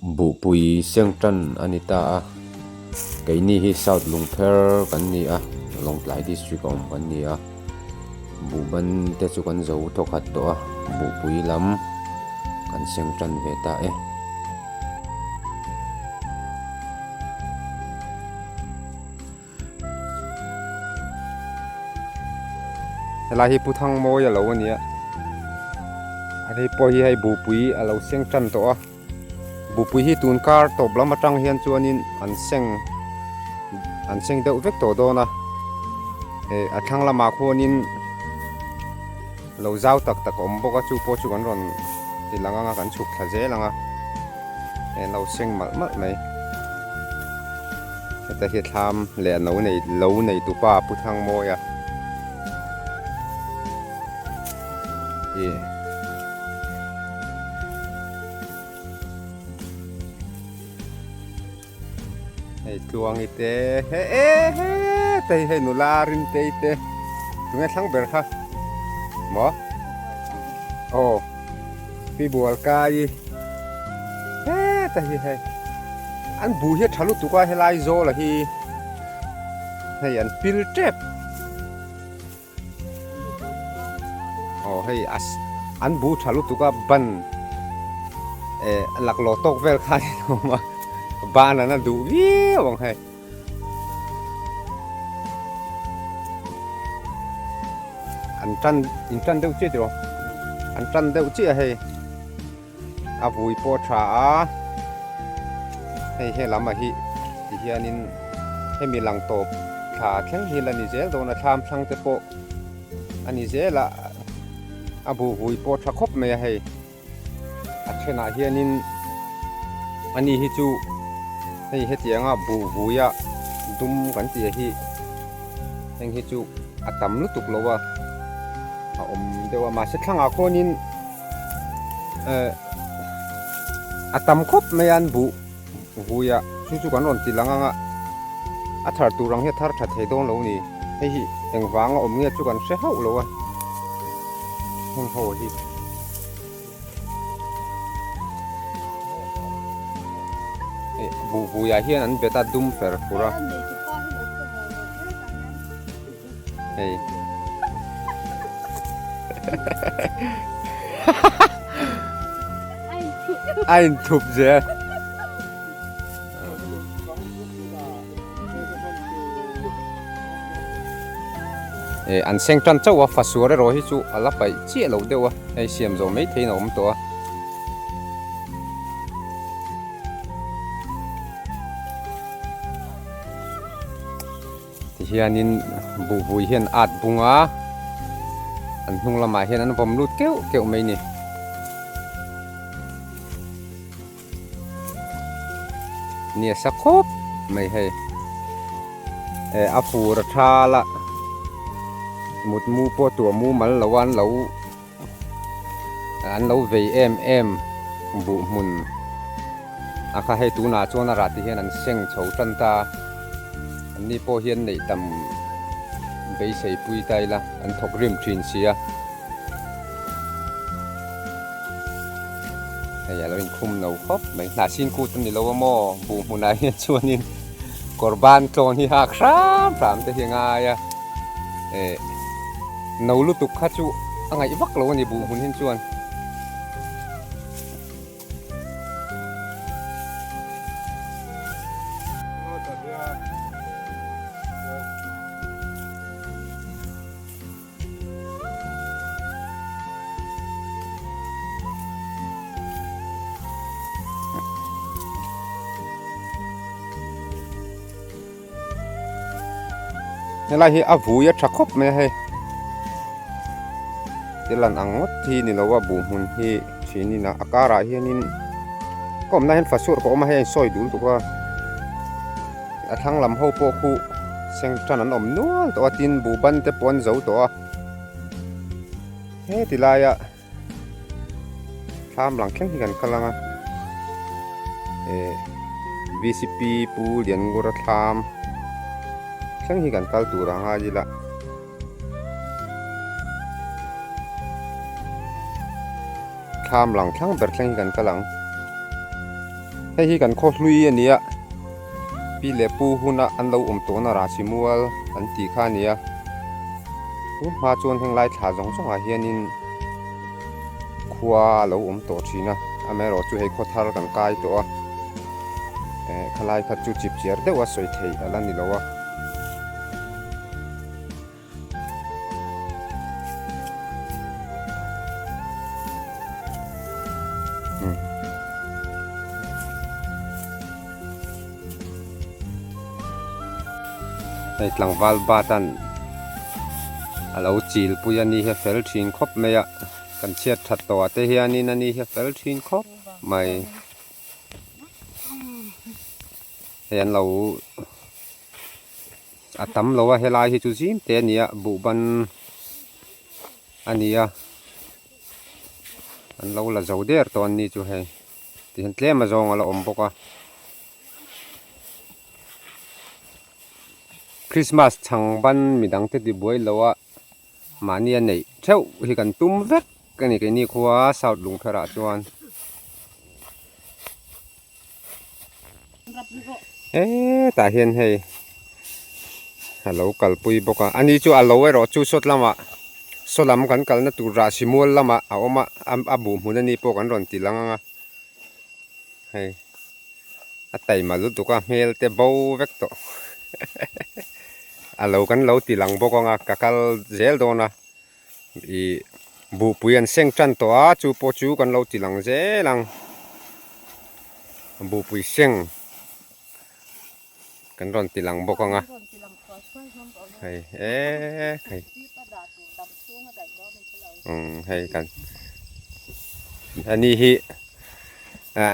bu pui sengtan anita a keini hi south lungpher kan ni a longlai district om kan ni a bu ban te chu kan zo thokhat to a bu pui lam kan sengtan ve ta e la hi puthang mo ya lo ni a ani po hi hai bu pui a lo sengtan to a bu pui hi tun kar to blam atang hian chuanin an seng deuh vek to do na a thang lama khonin lo zau tak tak om boka chu po chu kan ron ti langa nga kan chuk tha je langa lo seng mal mal mai ta hi tham le no nei lo nei tu pa puthang mo ya tuang ite tay hay nularin te ite tunga sang berha mo oh pi bual kai tay hay an bu hi thalu tuka helai zo la hi hay an pil trap oh hay as an bu thalu tuka ban lak lo tok vel khai ma ba là nó đủ viêu bằng hay anh trăn đâu chết rồi anh trăn đâu chết hay à vui po trả hay lắm mà thì hiện in hay mi lăng tổ thả khen hi là ni dễ đâu là tham sang te po anh ni dễ là à vui po trả khóc mày hay à trên này hiện in anh hi chu hay hết tiếng à bù vuya dum kan ti hi anh hi chu atam lu tuk lowa dewa ma se thanga konin atam khop mayan bu vuya chu kan ron ti langa a thar tu rang he thar tha thei don lo ni hei hi engwanga nge chu kan se hau lowa hong ho hi bu ya hian an beta dum fer pura hey anh thụp je an seng tran chawa fasure ro hi chu ala pai chi lo dewa ei siam zo mai thein om to hianin bu bui hian at bunga an hnung lama hian an vom lut keu mai ni nia sakop mai he a fur thala mut mu po tua mu mal lawan lo an lo ve em bu mun aka he tu na chona rati hian an seng chho tan ta ni po hian nei tam bei sei pui tai la an thok rim thin sia ai ya lo in khum no khop mai na sin ku tan ni lo mo bu munai hian chuanin korban klon hi ha khram te hinga ya no lu tuk kha chu angai vak lo ni bu mun hin chuan là hi a vuya thakop me he tilan angot thi ni lawa bu mun hi chini na akara hianin kom na hen fasur ko ma he soi dul to ka athang lam ho po khu seng tran an om nual to tin bu ban te pon zo to he tilaya tham lang khen hi kan kalanga VCP pu lian gora tham khen hi kan kal tu ranga jila tham lang thang ber khen hi kan kalang ให้ที่กันโคตรลุยอันนี้ปีเล็บปูหุ่นอันเราตัวนาราชิมัวอันตีข้านี้มาจวนแห่งไรถาจงจงอาเฮียนินขวาเราตัวชีนะอเมริกาจูให้โคตรกันกายตัวขลายขัดจูจิบเจียร์เดี๋ยวว่าสวยเท่อะไรนี่แล้ววะในหลังวาลบาตันเราจีลปุยนี่เฮเฟลชินครบไหมอะกันเชียดถัดตัวแต่เฮียนี่นั่นนี่เฮเฟลชินครบไหมเห็นเราอาตมเราว่าเฮลายฮิจูจิมเตนี่อะบุบันอันนี้อะอันเราละเจ้าเดียร์ตอนนี้จูให้ที่เห็นเลี้ยมาจองเราปกอะคริสต์มาสช่างบันมีดังเต็ดบวยแล้วว่ามาเนี่ยไหนเช่าที่กันตุ้มเวกกันนี่กันนี่ขวาสาวลุงพระจวนแต่เห็นให้ฮัลโหลกัลปุยบอกว่าอันนี้จูอัลโหลไว้รอจูสดละมาสดละมันกันกัลนั่นตัวราชิมัวละมาเอามาอาบูมุนนี่พวกกันรอนตีลังอ่ะให้อัตไตมาลุตุกะเมลเตบเอาเวกโตอัลโหลกันเราตีลังบอกว่ากัลเจลโดนะอีบูปุยันเซงจันตัวจูปจูกันเราตีลังเจลังบูปุยเซงกันรอนตีลังบอกว่าให้ให้ให้กันอันนี้ฮิ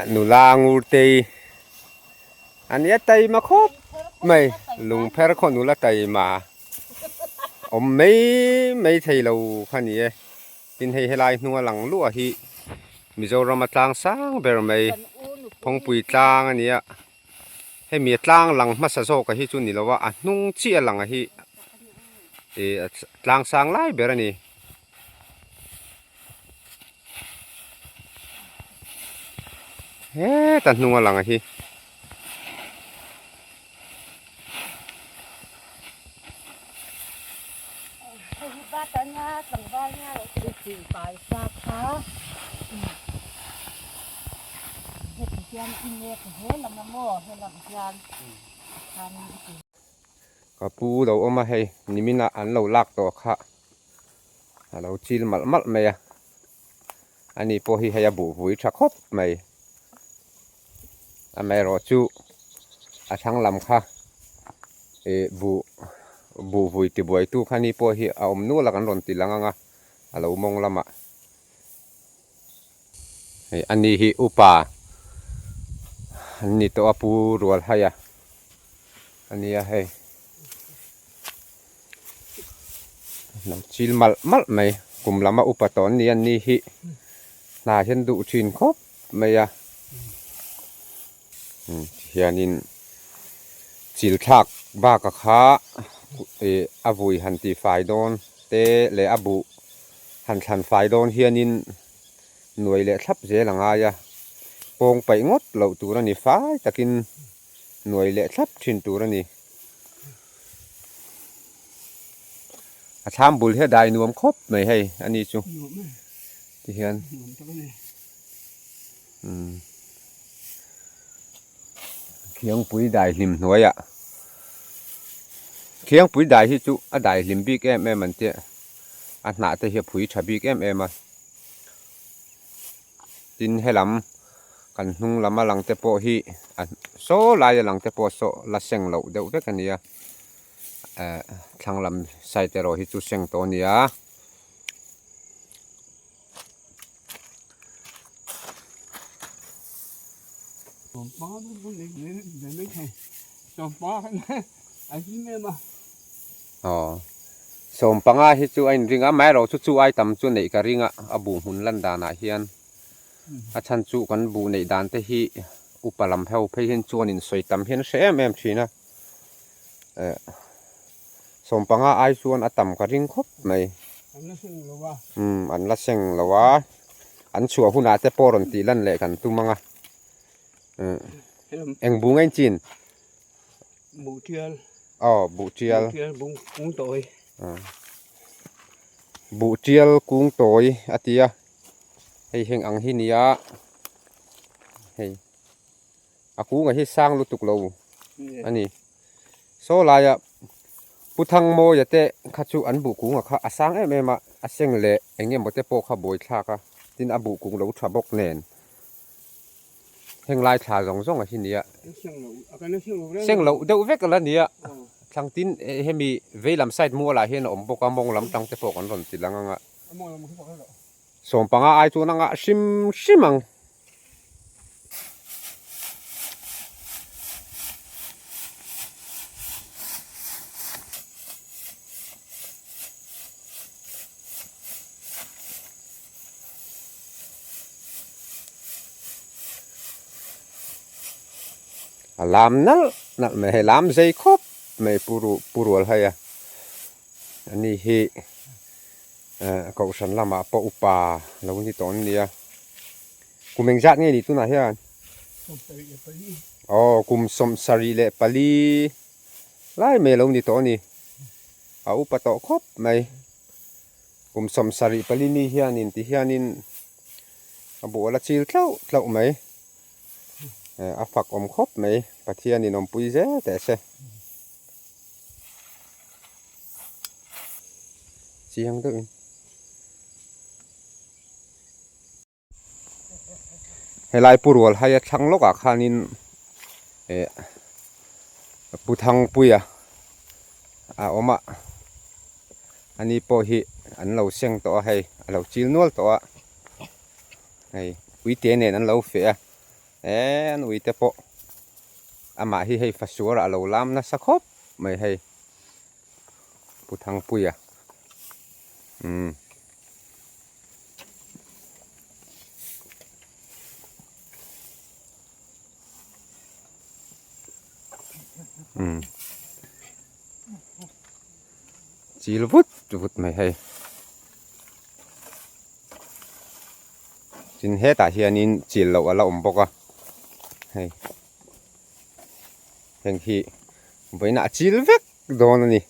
หนูลางูเตยอันนี้เตยมาครบไม่ลุงเพรคนหนูละเตยมาไม่เทเราพันนี้กินให้ลายนัวหลังลั่วฮิมิโซรามาตางสร้างเบอร์ไม่พงปุยตางอันนี้ให้มีตางหลังมาสะโซกฮิจุนนี่แล้วว่านุ่งเชี่ยหลังฮิตางสร้างไล่เบอร์นี่ตัดนัวหลังฮิก็ปูเราเอามาให้นี่มินะอันเราลากตัวค่ะเราจีลมัดไหมอันนี้พอให้บุยชักครบไหมอันไม่รอจูช่างลำค่ะบุยติบุยตู้คันนี้พอให้เอานู้นละกันรอนติลังอ่ะเรามองละมะอันนี้ฮิอุปาอันนี้ตัวปูรัวให้อันนี้ให้น้ำชิลมัดไหมกลุ่มละมาอุปตอนนี้อันนี้ฮิน่าเช่นดูชินครบไหมเฮียนินจิลทักบ้ากะขาอาบุยหันตีไฟโดนเตะเลอาบุหันไฟโดนเฮียนินหน่วยเลทับเจหลังอายโป่งไปงดเหล่าตัวนี่ไฟตะกินหน่วยเลทับชินตัวนี่ชามบุลเฮียได้นวมครบไหมให้อันนี้จูที่เฮียนเขียงปุ๋ยได้ลิมหน่วยเขียงปุ๋ยได้ที่จูได้ลิมบิ๊กมันเจ้อันหนาแต่เฮียปุ๋ยฉบิ๊กมาดินให้ลำกันนุ่งลำมาหลังเตโปฮีโซลายหลังเตโปโซละเซงเหลาเดี๋ยวเวกันเนี่ยทางลำใส่เตโรฮิจูเซงตัวนี้ป้าต้องเด็กไม่ใช่จอมป้าไอ้ที่นี่มาสมปังฮิจูไอ้ริงแม่เราชูไอ้ตำจนไหนก็ริงอาบูหุ่นลันดานาเฮียนฉันจูกันบูในดานเตฮีอุปลัมเพลเพยินจวนินสวยตำเฮียนเสียแม่ชีนะสมปังไอ้ส่วนอาตำก็ริงครบไหมอันละเซงละวะอันชัวหุ่นอาจจะปอรนตีลั่นแหละกันตุ้มัง eng bu ngai chin bù chiên bu chial bún tỏi bu chial kung toy atia hei heng ang hi nia hei aku nga hi sang lu tuk lo ani so la ya puthang mo yate khachu an bu ku nga kha asang em em a aseng le engem bote po kha boi thla ka tin abu kung lo thabok nen heng lai thla zong zong a hi nia seng lo deuh vek ala nia thlang tin hemi veilam side mu la hian om boka mong lam tang te pok an ron tilanga som panga ai chu nanga sim simang làm nal me làm dây khop me puru haya ani hi cậu san lama po upa lo ni ton nia kumeng zat nge ni tu na hian kum som sari le pali lai me lo ni to ni a upa to khop mai kum som sari pali ni hianin ti hianin abu la chil tlau mai a phak om khop mai pathian in om pui ze te se chiang de helai purwal haya thang loka khanin puthang puya a oma ani po hi an lo seng to hei lo chil nual to hei uite nen an lo fe en uite po ama hi hei fasura lo lam na sakhop mai hei puthang puya chil vut mai hei chin he ta hianin chil lo ala om boka hei heng hi boina chil vek don ani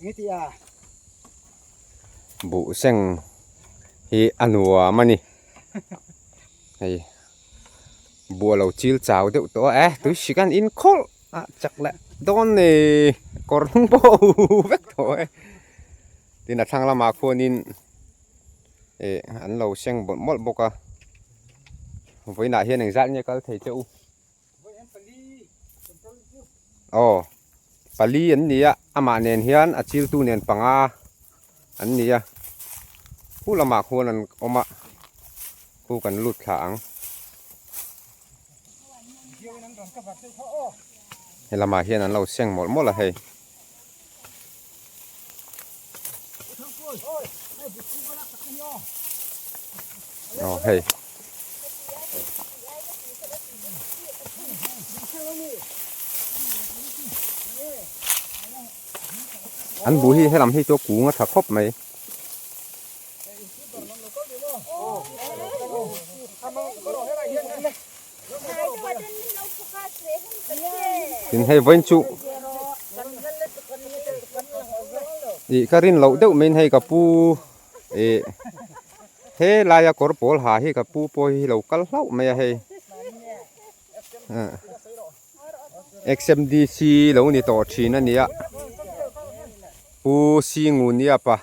ngitia bu seng hi anua mani hei bu lo chil chau deuh to tu sikan in khol chak la don ne korung bo vek to tin a thang lama khonin an lo seng bol mol boka voina hian eng zat nge kal thei cheu pali an nia ama nen hian a chil tu nen panga an nia hulama khon an oma khu kan lut thang helama hian an lo seng mol mol a hei hei anh bùi hi làm hi cho cú ngắt thà khóc mày tin hay vén chu đi karin lâu đậu mình hay cả pu thế là ya korpol ha hi cả pu po hi lâu kal lâu mày hay XMDC lâu ni to chi na nia pu si ngu nia pa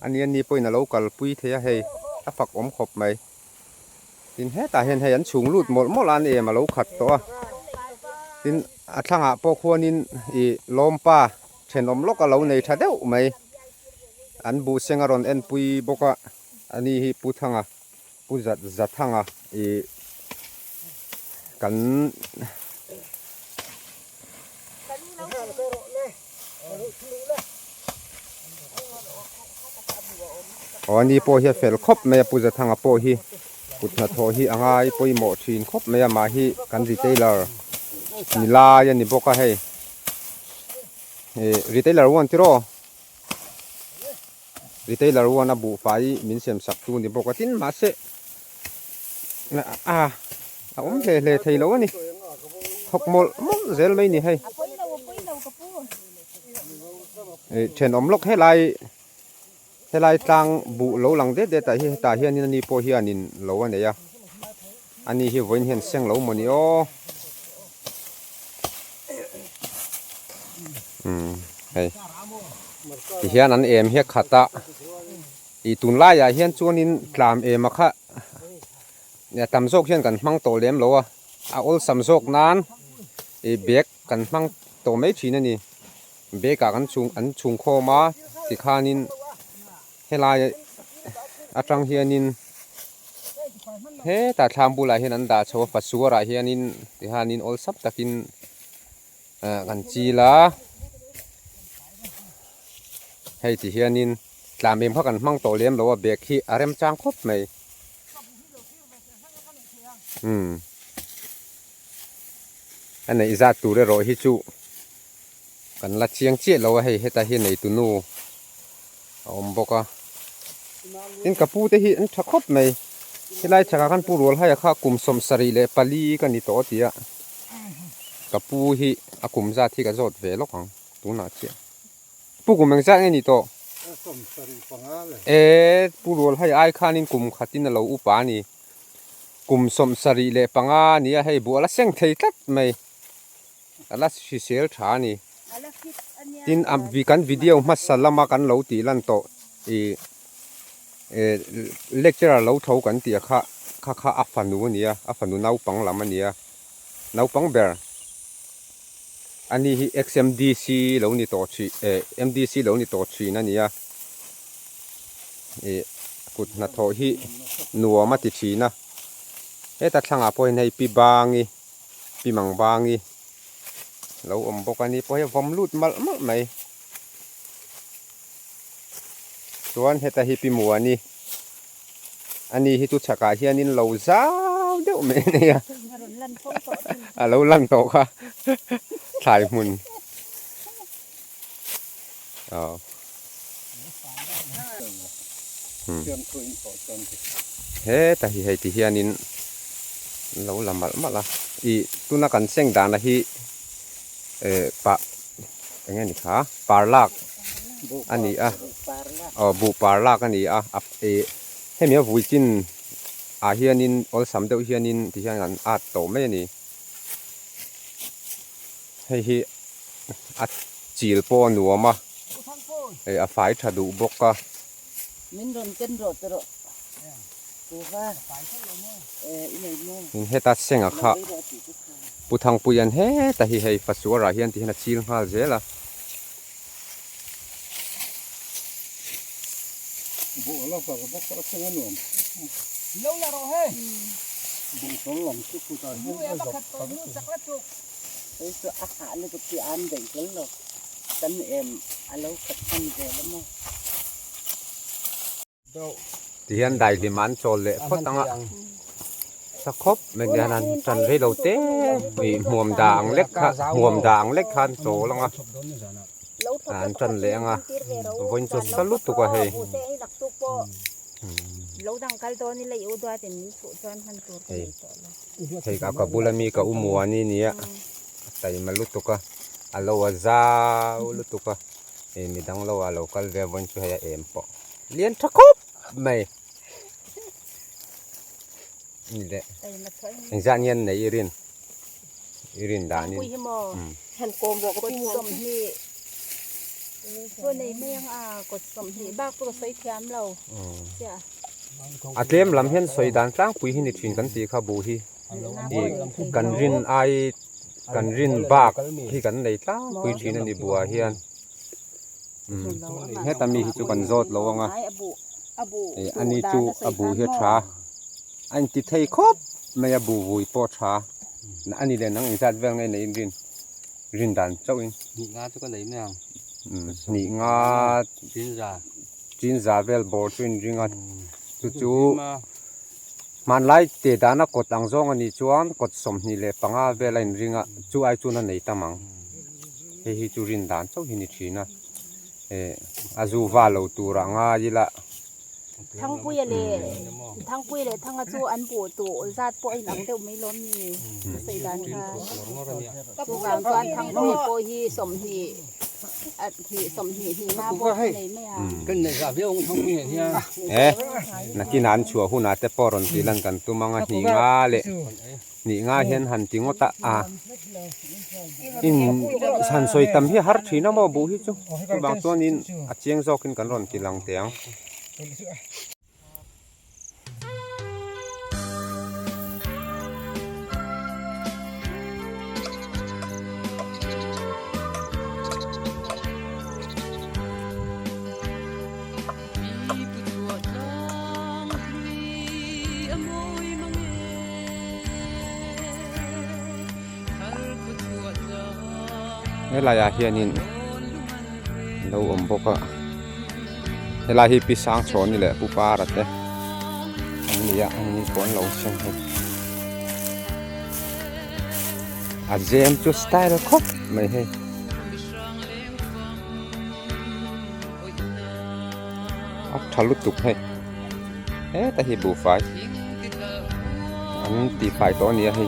ani ani poi na local pui the hei a phak om khop mai tin he ta hen hei an chung lut mol mol an e ma lo khat to tin a thanga po khonin i lompa thenom lok a lo nei tha deuh mai an bu sengaron en pui boka ani hi pu thanga pu zat thanga i kan ani po hi fel khop me pu za thanga po hi putna tho hi angai poi mo thin khop me ma hi kan retailer nila ya ni boka hei retailer one tiro retailer one abu fai min sem sak tu ni boka tin ma se à le thầy lâu nè học một dễ mấy nè hay trên ống lốc hay lại tăng bụ lâu lăng đấy tại hiện ni po hiện in lâu anh đấy à anh hi vốn hiện sang lâu mà nè ô hay thì hiện anh em hiện khata i tun lai ya hian chuan in tlam em a kha ne tam zok hian kan hmang to lem lo a ol sam zok nan e bek kan hmang to mai thin ani beka kan chung kho ma ti khanin helai atang hianin he ta thlam bula hian an da chaw fa suara hianin ti hanin ol sap takin kan chi la hei ti hianin làm em khó cần mang tổ liếm lâu bẹt khi arem trang khop mày anh này ra tủ rồi hi chu cần là chiang chết lâu hay hết ta hiện này tụ nu ông bốc à in kapu te hi anh chắc khop mày cái lai chắc kan pu rol hay kha kum som sari le pali kan ni to tia kapu hi akum za thi ka zot ve lok hang tu na che pu kum meng za ni to purol hay ai khanin kum khatin lo upa ni kum som sari le panga ni hay bu ala seng thei tat mai ala si sel tha ni tin am vi kan video masalama kan lo ti lan to lecturer lo tho kan ti kha afanu ni afanu nau pang lam ni nau pang ber ani hi xmdc lo ni to chi mdc lo ni to chi na ni cụt nát thổi hi nùa mà tịt chi na hết ta thằng à poi này pi bangi pi mang bangi lâu bốc anh đi poi vòng lút mal mày tuan hết ta hi pi mùa ni anh hi tu chả cả hi anh lâu giáo đéo mẹ này lâu lăn tổ kha thải mùn he ta hi ti hianin lo lamal mala I tuna kan seng dan la hi pa nge ni kha parlak ani bu parlak ani he mi vui chin a hianin ol sam deuh hianin ti hian an at to me ni hi at chil po nuama a fai thadu boka mình đồn chân rồi rồi in heta senga kha puthang puyan he ta hi hei fasura hian ti hena chil hal zela bộ nó phải bốc nó không có nuông lâu là rồi he bụng sống lòng chút phụ tài không có dọc ấy số ác hạ nó có cái ăn để cái lộc tân em alo khát ăn về lắm ti hian dai liman chol le photanga sakhop megyanan tran re lo te mi muam dang lek khan so longa an tran le anga voin chu salut tu ka he lâu đằng cal đó ni lấy ô đoa thì mình phụ cho hắn tur thei ka bulami ka umuani nia tai malut tu ka alo za lut tu ka mi dang lo alo kal ve voin chu he em po lien thakop mày nhìn đấy anh gia nhân này irin đã nên hành cồm rồi có sầm hiตัวนี้ไม่ยังกดสมหีบ้าก็ใส่แคมเราเจ้า เตรียมลำเห็นสวยด้านกลางปุยหินถิ่นกันตีข้าบูฮีกันรินไอกันรินบากที่กันในกลางปุยถิ่นนี่บัวเฮียนเฮ็ดตามีจุกันโจดระวังอันนี้จูอบูเฮ็ดชาอันติดไทยครบไม่อบูวุยปอชาอันนี้เลยนังอินซัดเวงในรินดันเจ้าอิน nhị ngã cho con đấy mẹนี่งา chín già เวลบอร์ดริงาจูมันไล่เตะดานะกดอังซองอันนี้จวนกดสมนี่เลยปังอาเวลริงาจูไอจูนั่นไหนตามังเฮจูรินดันเจ้าหินิชีนะอาจูวาโลตูรังอาจิละ ทั้งปุ้ยเลยทั้งปุ้ยเลยทั้งกระจูอันปูตัวซาดปุ้ยหลังเดียวไม่ล้นนี่ใส่ด้านค่ะตัวกลางตอนทั้งปุ้ยโปฮีสมฮีอัดฮีสมฮีฮีมาปุ้ยในไม่เอา cái này là biết ông không nghe nha เอ๊ะนักกินหันชัวหุ่นอาจจะปอรอนตีลันกันตัวมังหนีงาเลยหนีงาเห็นหันจริงว่าตาอินสันสวยตำที่ฮาร์ทีน่ามาบุหิจุบางตัวนี้อาเจียงจอกินกันรอนตีลังเตียง เวลาเฮียนินเราบอกว่าเวลาที่ปีศาจชนนี่แหละผู้ป้ารัดเด้อันนี้คนเราเช่นกันอาเจมจุดสไตล์ครบไม่ให้ทะลุตุกให้แต่ที่บูไฟอันตีไฟตัวนี้ให้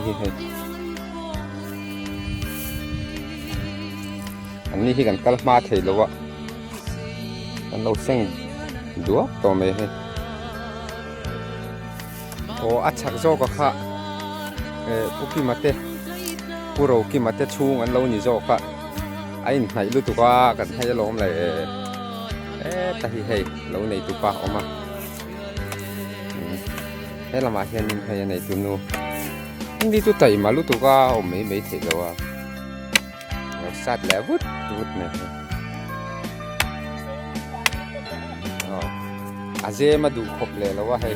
อันนี้ที่กันกัลมาเทลวะอันเราเส้นดัวตัวไม่ให้โอ้อัดชักโจก็ค่ะพวกที่มาเตะผู้เราที่มาเตะชูอันเรานี่โจก็ไอ้ไหนรู้ตัวกันให้จะล้มเลยแต่ที่ให้เราในตัวปะออกมาให้เรามาเห็นให้ในตัวนู้นนี่ตัวไต่มารู้ตัวก็ไม่เทลวะสัตว์แล้ววุดเนี่ยอาเจมาดูครบเลยแล้วว่าให้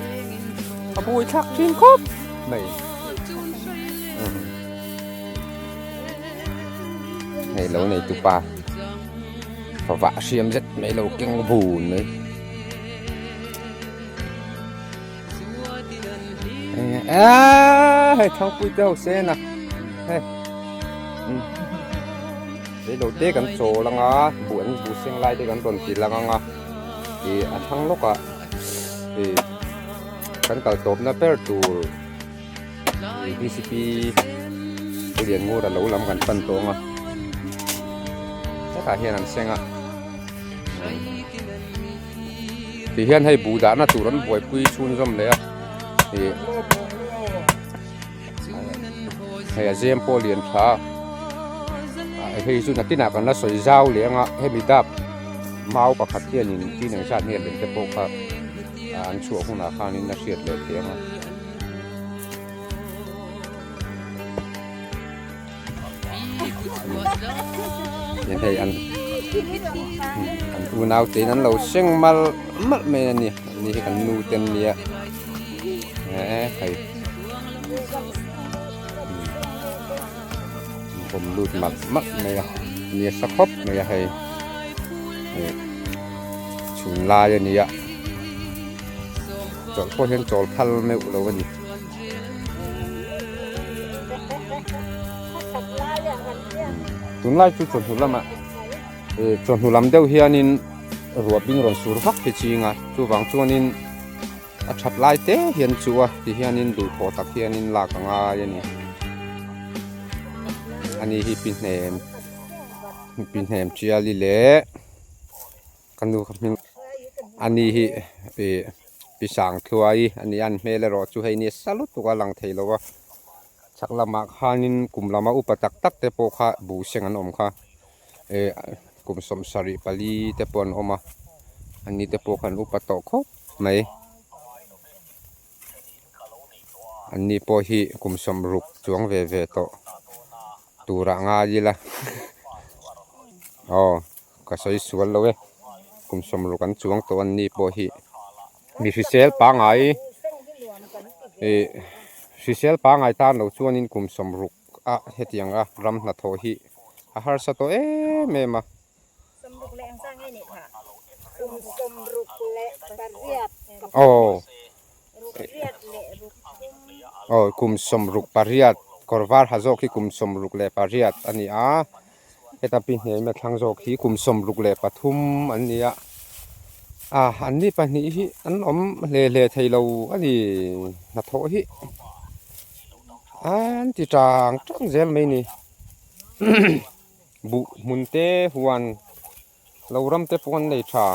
ขบวยชักทิ้งครบไม่ในเราในตุปาเพราะว่าเสียมrất mấy lâu kinh buồn đấy thằng cùi đâu xem nè để đầu tiên cần số là ngã buồn xem lại để cần tuần chỉ là ngã thì thằng lúc thì cần cầu top nó per tu DCP cái điện ngô đã lâu lắm cần phân tổ mà tất cả hiện làm xem thì hiện hay bù đá là tủ rắn bồi quy chun râm đấy thì hay là gem po liền phá hay chun là cái nào còn nó sỏi dao liền hay bị đạp mau bạc hạt tiền nhìnที่หนึ่งชาติเนี่ยเป็นแต่พวกครับอันชั่วของนาข้านี่น่าเสียดเลยเพียงยังไงอันอูนาวตีนั้นเราเช่งมามัดเมนนี่นี่ให้กันนูเต็นเนี่ยใครผมรูดมัดเนี่ยสักครบเนี่ยให้ชุนลายนี่อะจอดพวกเห็นจอดพัลไม่อุลวันนี้ชุนลายชุดจนหุ่นละมาจนหุ่นลำเดียวเฮียนินรัวบิ้งรอนสูรพักที่จริงอ่ะจู่บางช่วงนินชัดลายเตะเฮียนชัวที่เฮียนินดูโผล่ตักเฮียนินลากงาอย่างนี้อันนี้ที่ปินแหมเชียร์ลิเล่กันดูครับอันนี้ปีสางถวยอันนี้อันเมลรอจูให้เนี่ยสลุดตัวหลังเทลวะชักละมาข้านินกลุ่มละมาอุปตักตักเตโปข้าบูเชงันอมข้ากลุ่มสมสารีปาลีเตปอนอมมาอันนี้เตโปขันอุปตอกเขาไหมอันนี้พอฮีกลุ่มสมรุกจวงเวโตตูระงาจีละอ๋อก็ใช้ส่วนเลยกลุ่มสมรุกันจวงตัวนี้พอฮีมีฟิเซลปางไงฟิเซลปางไงตาเราชวนนินกลุ่มสมรุกเฮตียงรำนัทโทฮีอาหารสตัวเมมาสมรุกแรงสร้างให้เนี่ยค่ะกลุ่มสมรุกและปารีดโอ้กลุ่มสมรุกปารีดกอร์วาร์ฮาโซคีกลุ่มสมรุกและปารีดอันนี้เฮตับปีเนี่ยมาทางโซคีกลุ่มสมรุกและปทุมอันนี้ อันนี้ปะนี่ฮิอันอมเล่ไทยเราอันนี้นัทโทฮิอันที่จางจังเจลไม่นี่ บุมุนเตหวนเรารำเตปวนในชา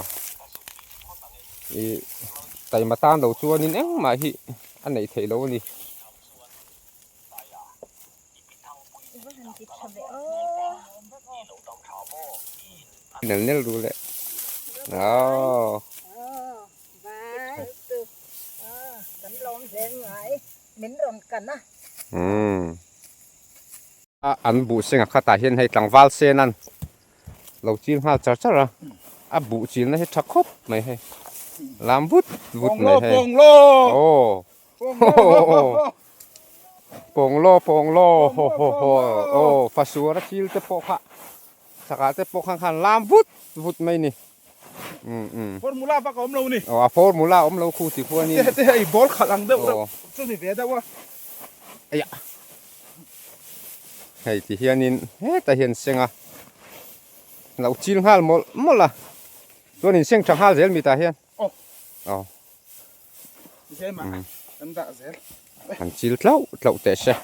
แต่มาตามเราชัวนี่เองมาฮิอันไหนไทยเรานี่เนี่ยรู้เลยอ๋อกันลมเสียงไงเหม็นร้อนกันนะ อันบุเสียงข้าตาเห็นให้ตังวาลเซนันเราจีนมาจัดจ้าบุจีนให้ชักคบไม่ให้ลามวุดไม่ให้โอ้ปงโลโอ้ฟาสัวรักชิลเตปอกฮะสกัดเตปอกข้างลามวุดไม่นี่formula pa ka omlo ni อ๋อ formula เราคู่สิคู่นี้ te ai bol khalang de so ni ve da wa ให้ที่เฮียนินแต่เห็นเสียงเราจีนห้าหมดละตัวนี้เสียงจังห้าเซลมีตาเฮียนอ๋อ ใช่ไหมอันดะเซล อันจีนเราแต่เช่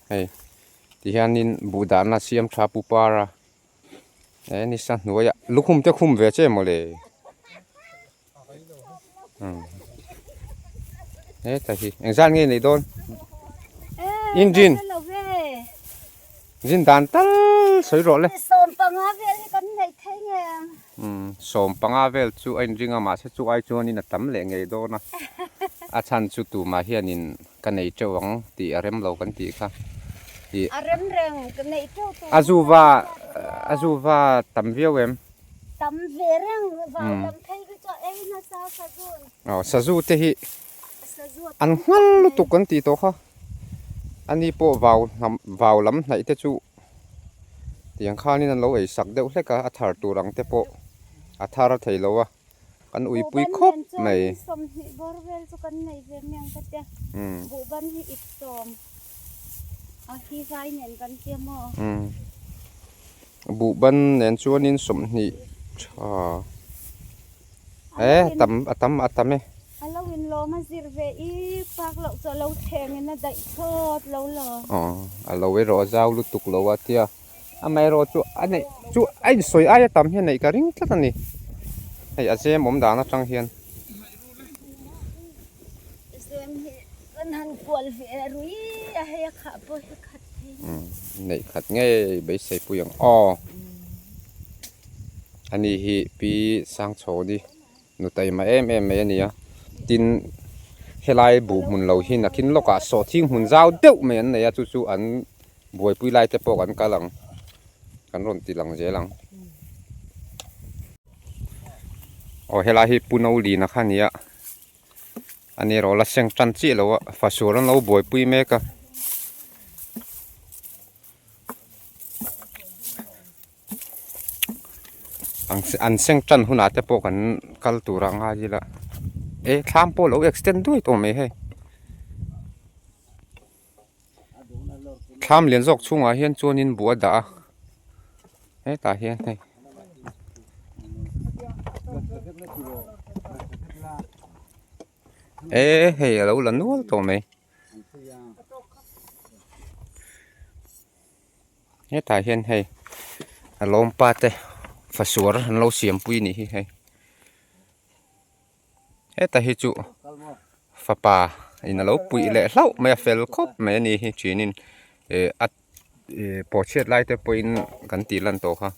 ให้ที่เฮียนินบูดานาเซียมชาปูปาระนี่สั่นหน่วยลูกคุมจะคุมเวเจหมดเลยแต่ที่เอ็งสั่นงี้ในโดนอินจินจินดานตัลสวยรอเลยสมปังอาเวลกันไหนแท้เงี้ยสมปังอาเวลจูไอ้จิงอามาเสจูไอ้จูนี่น่ะตั้มเหลงไงโดนนะอาชันจูตูมาเฮียนินกันในเจ้าวังตีอารมณ์เรากันตีค่ะอารมณ์เร่งกันไหนเจ้าตัวอาจูว่าตั้มเวียวตั้มเวรังว่าตั้มไทยก็จะเอ็นะซาซาจูนอ๋อซาจูเตหิอันงั้นลุตุกันตีโตค่ะอันนี้พวกวาวล้ำไหนเตจูเตียงข้านี่นั่นเราไอ้สักเดียวเล็กอัฐาตัวรังเตโปอัฐาระไทยเราอะกันอุยปุยครบไม่สมหิบอร์เวลสุกันไหนเวเมียงกัดเดียบุบันหิอิดสมอาฮีไฟเนียนกันเตียมบุบันเนียนชวนนินสมหิชาตั้มเเราวินโลมาสิร์เวอีปากเราจะเราแทงนะได้ทอดเราเหรอเราเวรอเจ้าลุตุกเราว่าเทียไม่รอจูอันนี้จูไอ้สวยไอ้ตั้มเฮียไหนกันริ้งกันนี่ไอ้อาเจมอมด่านะจังเฮียนเซมเฮกันหันปวดเวรุยให้ขับไปขัดนี่ขัดง่ายไปใส่ปุยงอันนี้ฮีปีสังโชดินุตัยมาไม่นี่อ่ะตินเฮลัยบุมุนเราหินนักขินโลกาสอทิ้งหุ่นเจ้าเดี่ยวไม่อันไหนอะจู่อันบวยปุยไล่เตปกันกะหลังกันร่นตีหลังเจหลังเฮลัยฮีปุนเอาลีนะคะนี่อ่ะอันนี้เราละเสียงจันจีเราอ่ะฟาสูรันเราบวยปุยเมกะอันเสียงจันหุ่นอาจจะปกันกัลตุรังอาจีละทำโปรเรา extend ด้วยตัวไม่ให้ทำเลี้ยงจอกช่วงอาเฮียนจวนินบัวด่าตาเฮียนให้ให้เราละนู้ตัวไม่ตาเฮียนให้ลมปาเตฟาสัวเราเสียมปุยนี่ให้แต่ฮิจูฟ้าป่าอินาเราปุยเละเล่าไม่เฟลคบไม่นี่จีนินพอเช็ดไล่แต่ปุยกันตีลันโตค่ะ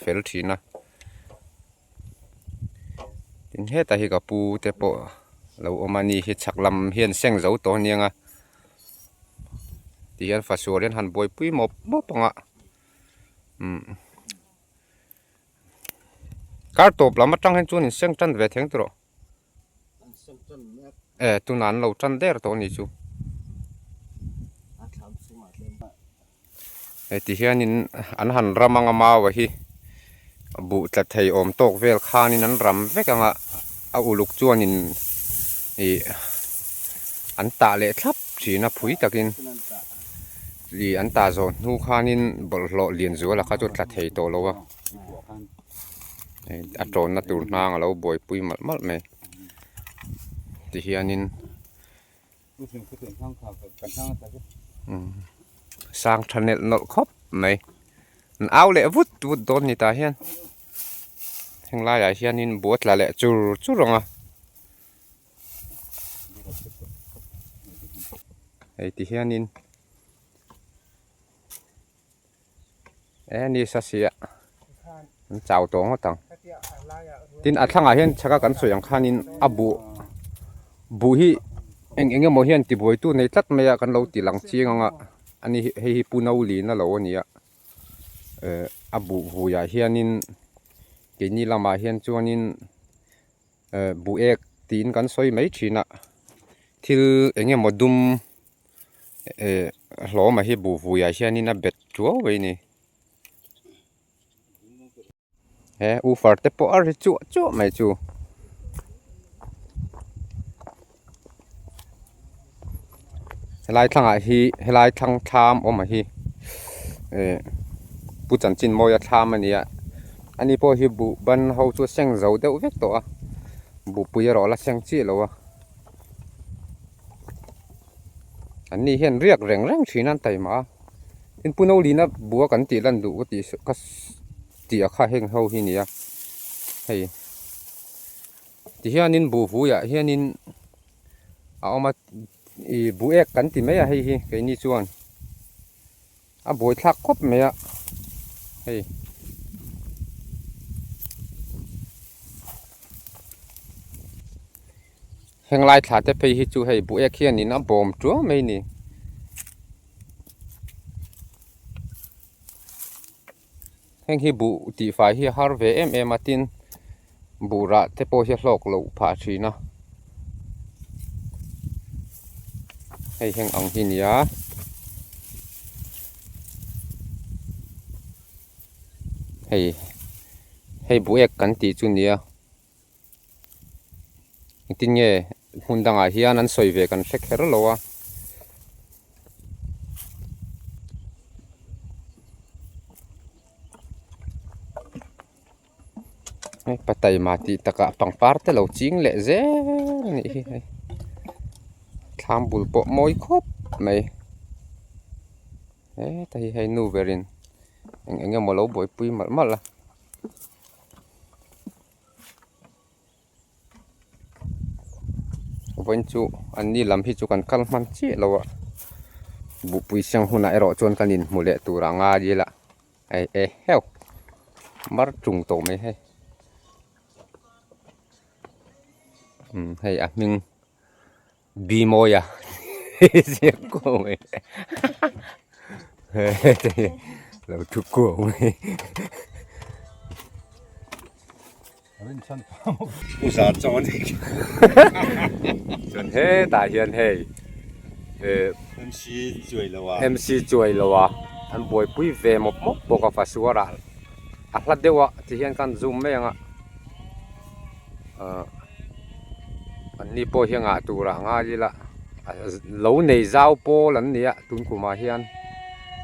เฟลทีนะทีนี้แต่ฮิกับปูแต่พอเราอมานี่ฮิชักลำเฮียนเสียงเจ้าตัวนี้ไงที่เฮียนฟ้าสัวเรียนหันบอยปุยมบปังอ่ะการตบเรามาจังเห็นจูนินเสียงจันเวทเฮงตัวตุนันเราจันเดอร์ตัวนี้จูที่เฮียนินอันหันรำมังมาวะฮีบุตรไทยอมโตกเวลคานินันรำเวกังเอาอุลุกจวนินอันตาเละทับจีน่ะผุยตะกิน li an ta zo nu khanin bol lo lian zu la kha chu tla thei to lo wa a tron na tur nang lo boi pui mal mal me ti hianin sang thanel nol khop mai an au le vut vut don ni ta hian heng lai ya hianin buat la le chur churonga ei ti hianin ni sa sia an chau to ngo tang tin a thlanga hian chaka kan soyang khanin abu bu hi enge mo hian ti boi tu nei tlat maya kan lo ti lang chianga ani hei punau li na lo ania abu vuya hianin ke ni lama hian chuanin bu ek tin kan soi mai thina thil enge modum hloma hi bu vuya hianin a bet chuo we ni u farte po ar chu chu mai chu helai thlang tham oma hi pu chan chin moya tham ania ani po hi bu ban ho chu seng zo deuh vek to a bu pui ro la seng chi lo a ani hian riak reng reng thinan taima in puno lina buwa kan ti lan du ti ka ti a kha heng ho hi nia hei ti hianin bu vu ya hianin a oma bu ek kan ti mai a hei hi ke ni chuan a boi thak khop me a hei heng lai thla te pe hi chu hei bu ek hianin a bom tu mai ni heng hi bu ti fai hi har ve em atin bu ra te po hi hlok lo pha thina hei heng ang hi nia hei bu ek kan ti chu nia tin nge hundanga hian an soi ve kan hrek her lo a patai mati taka pangpar te lo ching le ze ni hi thlam bul po moi khop mai ta hi hai nu verin enge mo lo boi pui mal mal laวันจูอันนี้ลำพิจูกันคัลมันเจี๊ยแล้วบุปุยเสียงหุ่นไอรอจนกันนินมูเลตูรางาดีละไอเฮลมาจุงโตไม่ให้ให้อ่ะมึงบีโมยะเสียงกูไหมเราทุกกูไหมอุตส่าห์จอนอีกจนเฮ้ตาเฮียนเฮ้MC จ่วยแล้ววะอันบอยปุ้ยเวมมกบอกกับฟาสัวระอัลลัดเดียวะที่เฮียนกันซูมไม่ยังอันนี้พอเฮียงตัวระงาจีละเหลาในเจ้าโปลันเนี่ยตุนกุมาเฮียน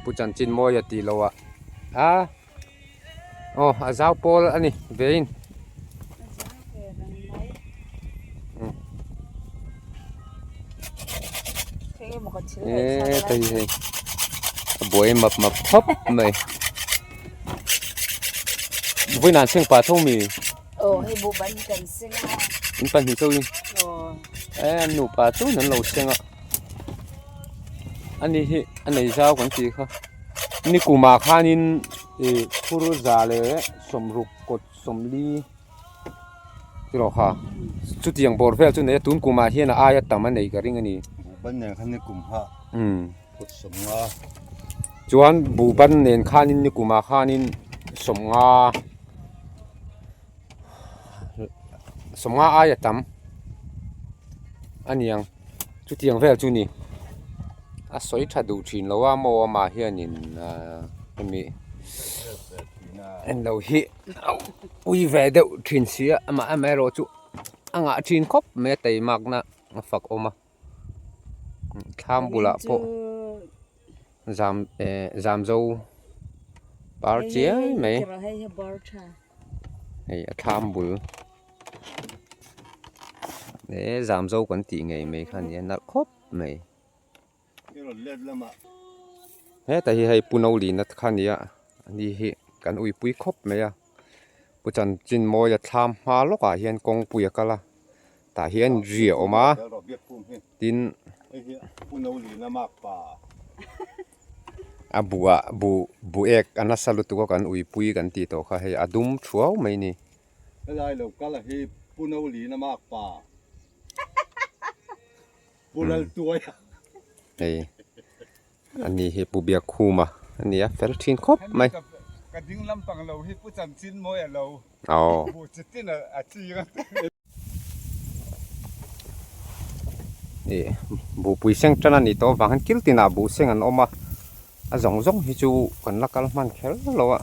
ผู้จันจินมอยตีแล้ววะเจ้าโปอันนี้เวนtay buổi mập thấp này với nạn sinh phá thông mì hay bộ bánh cần sinh bánh hình sâu đi em nụ phá tốt nên lâu sinh ạ anh này sao còn gì không anh này cùng mà khá nên thuru già lệ sầm rục cột sầm ly rồi hả chút tiền bồi về chút này tuấn cùng mà hiện là ai tầm anh này cái riêng này ban này khăn này cùng ha cột sầm nga chuan bu ban nen khanin ni kuma khanin somnga aya tam aniang chu tiang vel chu ni a soi thadu thin lowa mo ma hianin mi en lo hi ui ve de thin sia ama amero chu anga thin khop me tei mak na fak oma tham bula po giảm dâu bar chia mấy hay bar cha hay tham bự để giảm dâu quán tỷ ngày mấy khăn nhé nát khốp mấy thế tại hay punau lì nát khăn nhé đi hi kan ui pui khốp mấy à bu chan chin moi tham hoa lốc à hiền công pui cả la ta hiền rượu mà tin bu ek anasalu tu kan ui pui kan ti to kha he adum thuaw mai ni lai lo kala hi punau li na mak pa punal tuai hey ani he pu bia khuma ani a fel thin khop mai ka ding lam pang lo hi pu chan chin moi lo bu chitin a chi ga bu pui seng chana ni to wang han kil tina bu seng an oma a zong zong hi chu kan lakal man khel lo a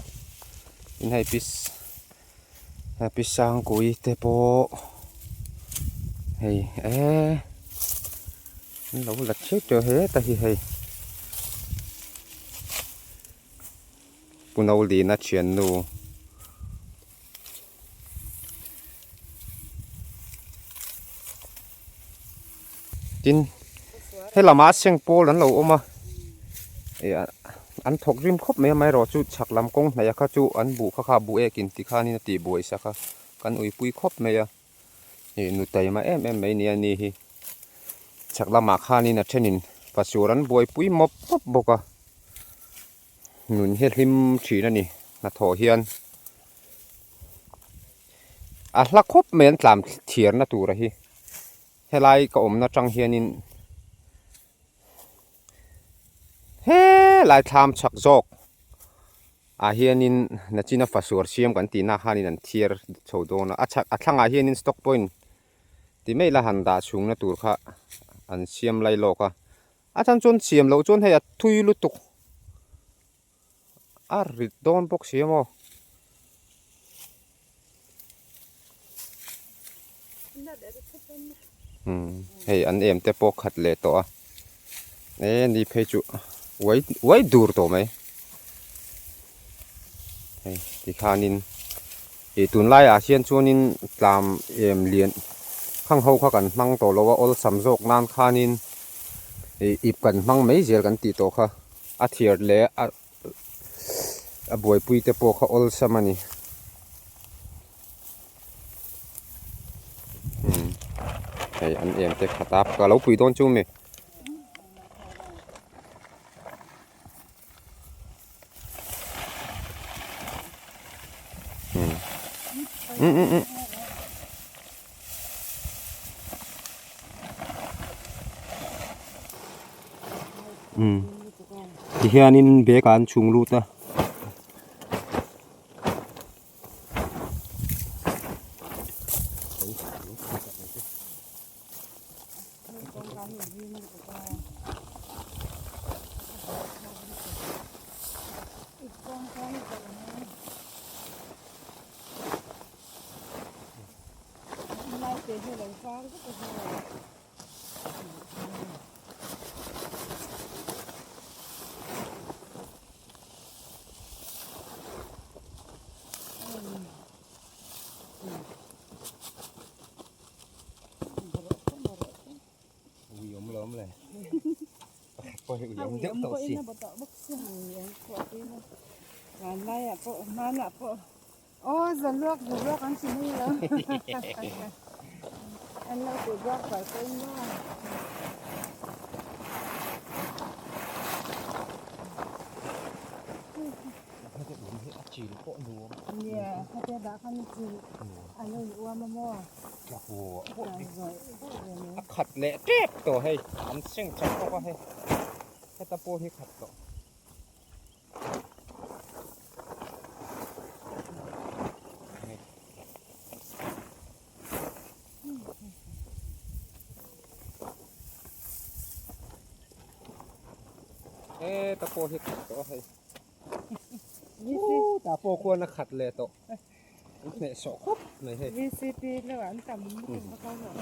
in hai pis sang kui te po hey lo lật chết cho hết ta hi hay punau li na chian nu tin hay là má sen po lẫn lẩu ôm à ăn thọc rim khóc mấy mai rồi chú chặt làm công này các chú ăn bù khá bù e kinh tì khá ni tì bùi sa khá căn ui pui khóc mấy à nụ tay mà em mấy nia ni hi chặt làm mà khá ni na chenin và số rắn bùi pui mop mop bốc à nụ hết lim chỉ là nè là thổ hiền à là khóc mấy anh làm thiền na tù rồi hi hay lại có ôm na trăng hiền in he lại tham chặt dọc à hiền in na chỉ na phát sửa xiêm cái tí na han in thier châu đô na à thằng à hiền in stock point thì mấy là hành đã xuống na tù kha anh xiêm lại lộc à thằng chôn xiêm lâu chôn hay à thui lút tục à rít đòn bốc xiêm ô hay anh em te bốc khát lệ to nè đi phê chú quay dur to mấy thì khá nín thì tuần lai à xiên chuan nín làm em liền khang hậu khá cần mang tổ lâu ol sắm dọc nan khá nín thì ip cần mang mấy giờ cần tì tổ khá à thiệt lệ à buổi pui te po khá ol sắm ani hay anh em te khát áp cả lâu pui đón chung mày thì hiện in bé can chung lút ta lắm này, coi giống rất to xí. Ô, giờ nước ăn xin đi rồi. Anh nói của nước phải quên đó. Dạ,เขาจะด่าเขาจีอันนี้ว่ามามั่ว โอ้โหขัดเละเจ็บตัวให้อันเสียงจับก็ให้ตะปูให้ขัดตัวตะปูให้ขัดตัวให้ตะปูควรขัดเละตัวเนี่ยสกปรกเลยเฮ้ย VCP แล้วอันต่ำมันเขาบอก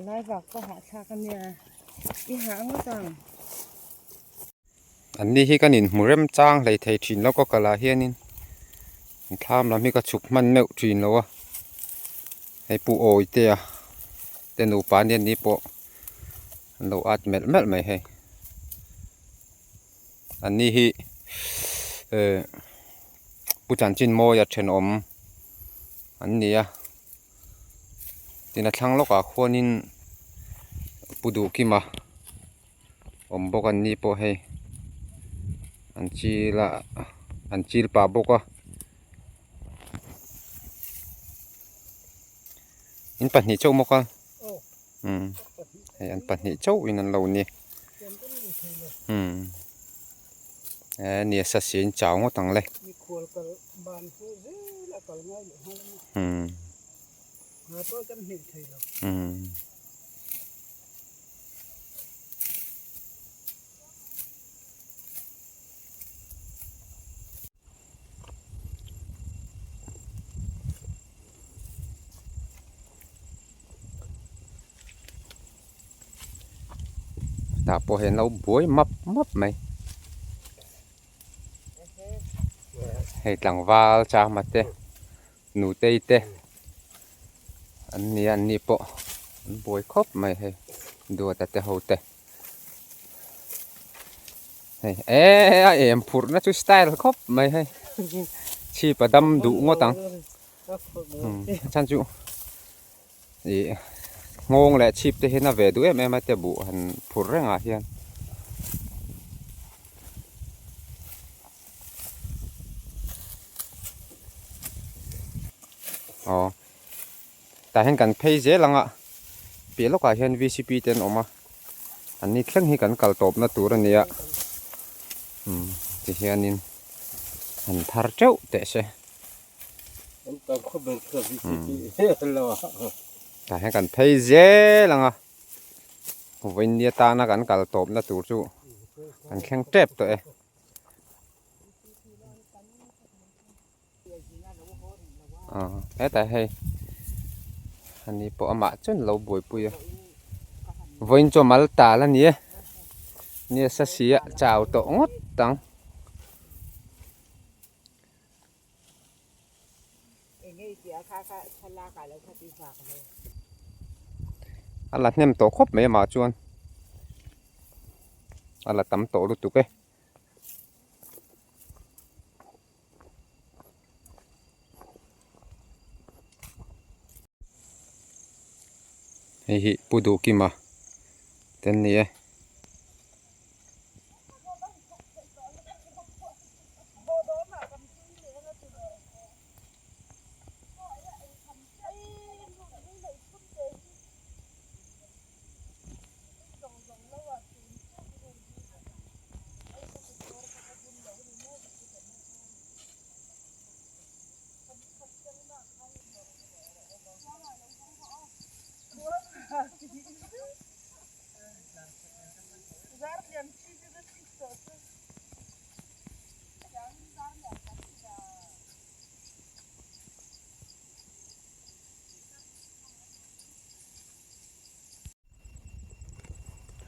ไล่บอกก็หาชากันเนี่ยอีหางก็จัง อันนี้ที่กันนินหมูเริ่มจ้างเลยไทยจีนแล้วก็กะลาเฮียนินทำแล้วมีกระฉุกมันเมลจีนแล้ววะให้ปูโอยเตียแต่หนูปานเดียนนี้ปะเราอาจเม็ดไม่ให้อันนี้ที่ปูจันจินโมยาเชนอมอันนี้อ่ะที่นัดทั้งโลกอ่ะคนนินปูดูกี่มาอมบอกอันนี้ปะให้อันจีลปาบอกอ่ะอินปันนี่เจ้าบอกอ่ะให้อันปันนี่เจ้าอินันเราเนี่ยเนี่ยสัตว์เสียงเจ้าก็ตั้งเลยมีขวดกับบานเพื่อเจ้แล้วก็ง่ายอยู่ห้องหาตัวกันเห็นใครหรอกแต่พอเห็นเราบวยมับไหมให้หลังวาลจ้ามาเตะหนูเตะอันนี้ปะบวยครบไหมให้ดูแต่หัวเตะเอ็มพูดนะชุดสไตล์ครบไหมให้ชีประดำดุงอตังฉันจูงงแหละชีพจะเห็นน่ะเวดูแม่มาเตะบุหันพูดเรื่องอะไรอ๋อแต่เห็นกันเพย์เจลังอ่ะเปลี่ยนลูกอ่ะเห็น VCP เต็นออกมาอันนี้เครื่องให้กันกัลตบนะตัวนี้อ่ะที่เห็นนี่อันทาร์เจ้าเตะเช่ต้องขบวนเครื่องวิธีแล้วแต่ให้กันเพย์เจลังอ่ะวันนี้ตานะกันกัลตบนะตัวจู่กันแข่งเจ็บตัวแต่ให้อันนี้พออามาจนเราบวยปุยวันจอมาลตาแล้วเนี่ยสัสีอ่ะเจ้าโตงดตังอะไรเนี่ยมันโตครบไหมมาจวนอะไรตั้มโตรู้ตุกเฮ้ยปูดูกี่มาเต็นนี่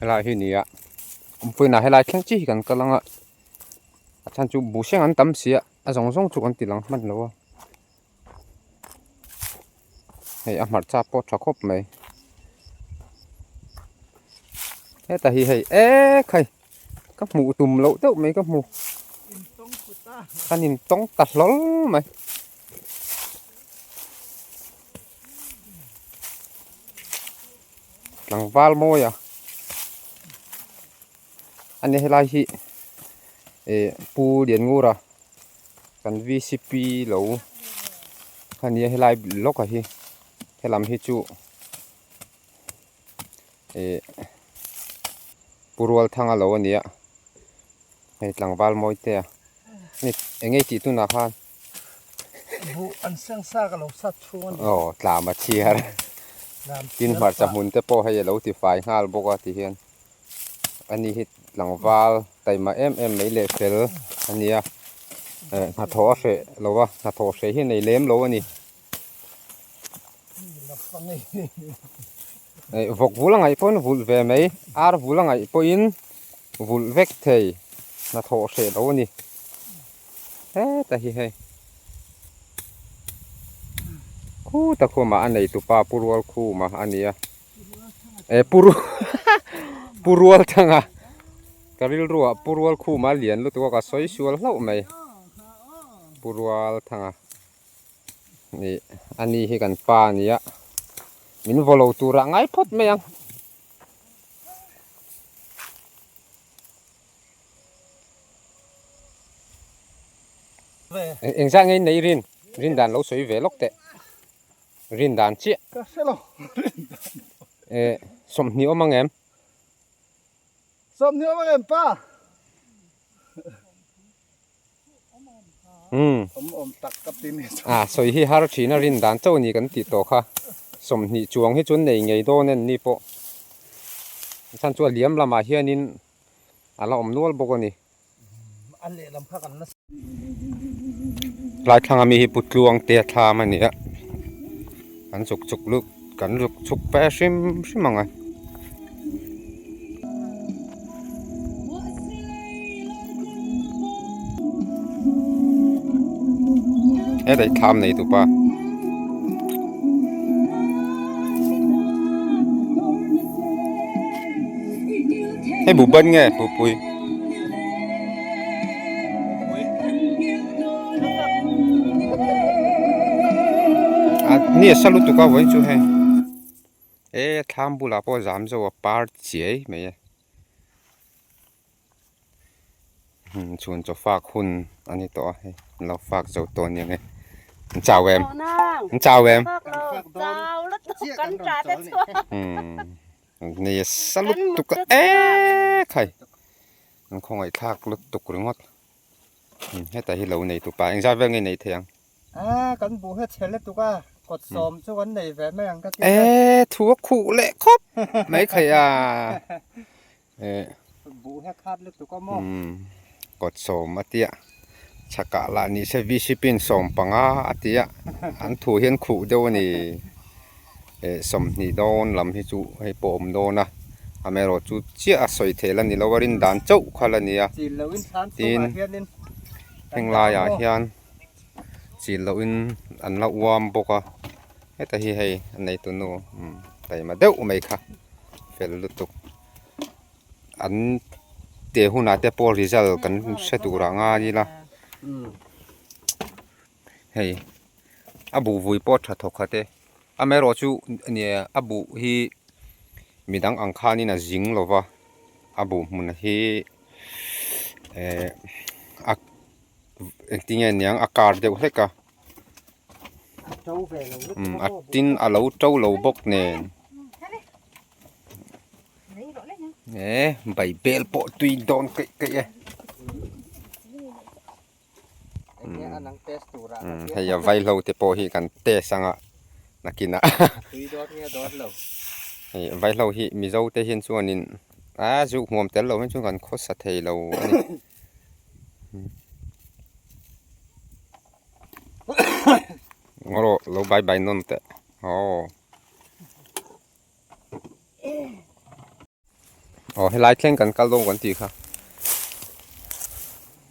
ให้ลายที่นี่อ่ะผมพูดนะให้ลายแข่งจี้กันก็ลังอ่ะฉันจูบุเชียงอันตั้มเสียส่งจุกันติลังมันแล้วอ่ะให้อามาจับปอดครบไหมแต่ให้ใครก็หมูตุ่มเหลาเต้าไหมก็หมูอันนี้ต้องตัดล้อไหมหลังวาลโมยอ่ะอันนี้ให้ลายที่ปูเดียนงูระกัน VCP เหลาอันนี้ให้ลายล็อกอ่ะที่ให้ลำให้จูปูรัวทางเหลาอันนี้ให้หลังวาลโมยเตะนี่เองไงตีตุนอาคารบุอันเสียงซากับเราสัตว์ชวนอ๋อตามมาเชียร์กินหัวจมุนแต่พอให้เราที่ฝ่ายงาบอกว่าที่เห็นอันนี้ฮิตหลังวาลแต่มาไม่เละเฟลอันนี้หัดทอเสเราว่าหัดทอเสที่ในเล้มเราอันนี้ vok vulangai pon vul ve mai ar vulangai po in vul vek thei na tho se lo ni ta hi hei khu ta khu ma anei tu pa purwal khu ma ania purwal thanga karil ruwa purwal khu ma lian lu tu ka soi sual hlau mai purwal thanga ni ani hi kan pa nia min volo tura ngai phot me yang eng sang ngai nei rin dan lo soi ve lok te rin dan chi ka selo som ni omang em som ni ma em pa tak kap tin soi hi har thina rin dan chau ni kan ti to kha som ni chuang hi chun nei ngei do nen ni po san chu liam lama hianin ala om nual bokoni an le lam kha kan na lai thanga mi hi putluang te tha mania kan chuk luk kan luk chuk pa sim simanga dai tham nei tu pa bu ban nghe bu pui ni salut tu ka voi chu he tham bu la po jam zo par chiai me chun cho phak hun ani to he lo phak zo to ni nge chào em chào emนี่สลุดตุกใครมันคงไอ้ทากลุดตุกหรืองดให้แต่ที่เราในตุกปลาเองจะเรื่องในเทียงกันบูเฮ็ดเชลตุกกดสมช่วงไหนแหวนไม่ยังก็ถั่วขู่เละครบไม่ใครบูเฮ็ดคาดเล็กตุกก็มองกดสมอติยะชักกะละนี่เซวิชิปินสมปังอติยะอันถั่วเห็นขู่เดียวนี่สมนี่โดนลำให้จูให้ปมโดนนะอเมริกาจูเชี่ยสวยเทลันนี่เราวารินด่านเจ้าขลันนี่จีนเฮงลายเฮียนจีนเราอินอันละวามบกะแต่ที่ให้อันในตัวโน้แต่มาเดาไม่ค่ะเฟลลุตุกอันเดี๋ยวหุ่นอาจจะพอริจัลกันเสตุระงาดีละเฮ้ยอาบูวุยปอดถัดทกเตอเมริกาจูเนี่ยอาบูฮีมีดังอังคานี่นะจิงหรอวะอาบูมันฮีที่เงี้ยยังอากาศเดียวเล็กอะตินอาลูเจ้าลูบกเนี่ยใบเบลปอตุยโดนเกยให้ยาไวเราแต่พอฮีกันเตะสังอะนักกินอะไว้เราหิมีเจ้าเตหินส่วนนี้จุกหัวแต่เราไม่ช่วยกันโคตรสะเทเราเราใบนนแต่ให้ไล่แข่งกันก็ลงกันทีค่ะ